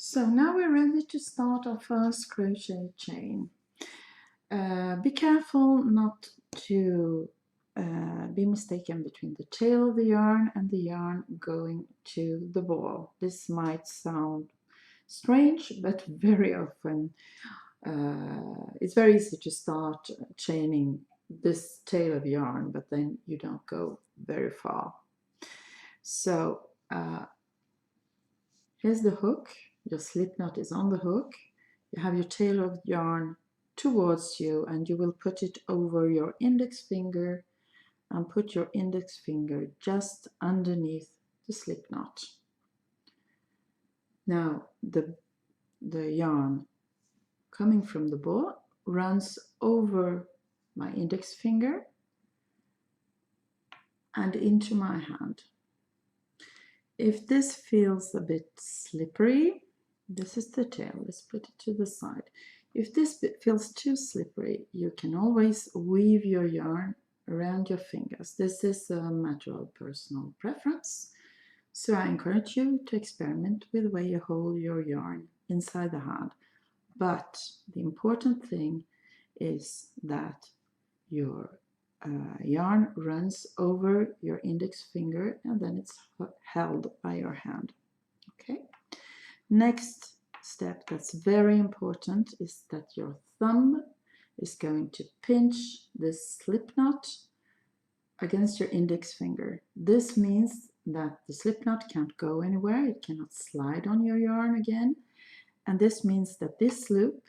So now we're ready to start our first crochet chain. Be careful not to be mistaken between the tail of the yarn and the yarn going to the ball. This might sound strange, but very often it's very easy to start chaining this tail of yarn, but then you don't go very far. So here's the hook. Your slip knot is on the hook. You have your tail of yarn towards you, and you will put it over your index finger and put your index finger just underneath the slip knot. Now the yarn coming from the ball runs over my index finger and into my hand. If this feels a bit slippery, this is the tail, let's put it to the side. If this bit feels too slippery, you can always weave your yarn around your fingers. This is a matter of personal preference, so I encourage you to experiment with the way you hold your yarn inside the hand. But the important thing is that your yarn runs over your index finger and then it's held by your hand. Okay. Next step that's very important is that your thumb is going to pinch this slip knot against your index finger. This means that the slip knot can't go anywhere, it cannot slide on your yarn again, and this means that this loop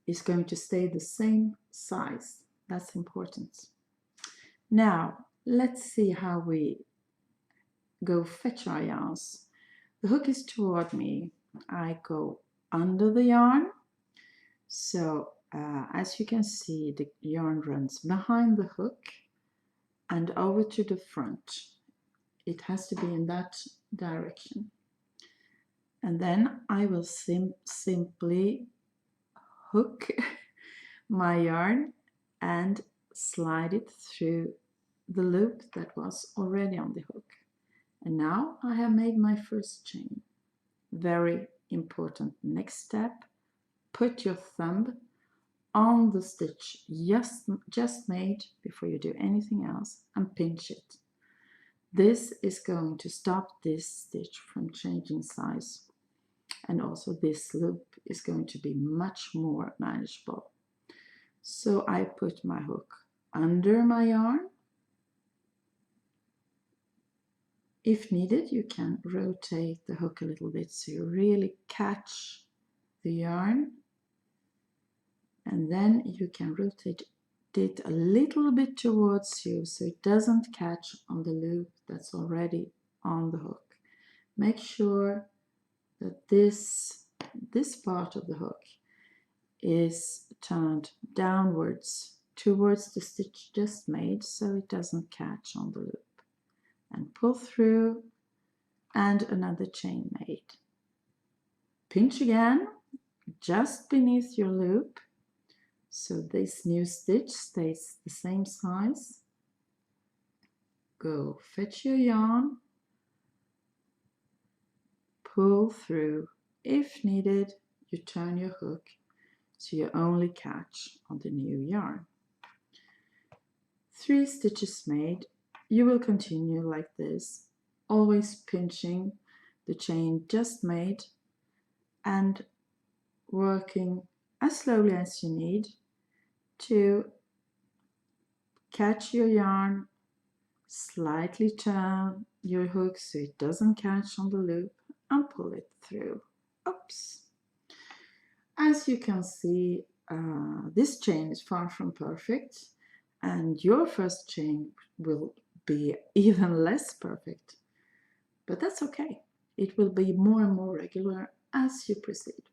is going to stay the same size. That's important. Now let's see how we go fetch our yarns. The hook is toward me. I go under the yarn. So as you can see, the yarn runs behind the hook and over to the front. It has to be in that direction. And then I will simply hook my yarn and slide it through the loop that was already on the hook. And now I have made my first chain. Very important next step, put your thumb on the stitch just made before you do anything else and pinch it. This is going to stop this stitch from changing size, and also this loop is going to be much more manageable. So I put my hook under my yarn. If needed, you can rotate the hook a little bit so you really catch the yarn, and then you can rotate it a little bit towards you so it doesn't catch on the loop that's already on the hook. Make sure that this part of the hook is turned downwards towards the stitch just made so it doesn't catch on the loop. And pull through and another chain made. Pinch again just beneath your loop so this new stitch stays the same size. Go fetch your yarn, pull through. If needed, you turn your hook so you only catch on the new yarn. 3 stitches made. You will continue like this, always pinching the chain just made and working as slowly as you need to catch your yarn, slightly turn your hook so it doesn't catch on the loop and pull it through. Oops. As you can see, this chain is far from perfect, and your first chain will be even less perfect, but that's okay. It will be more and more regular as you proceed.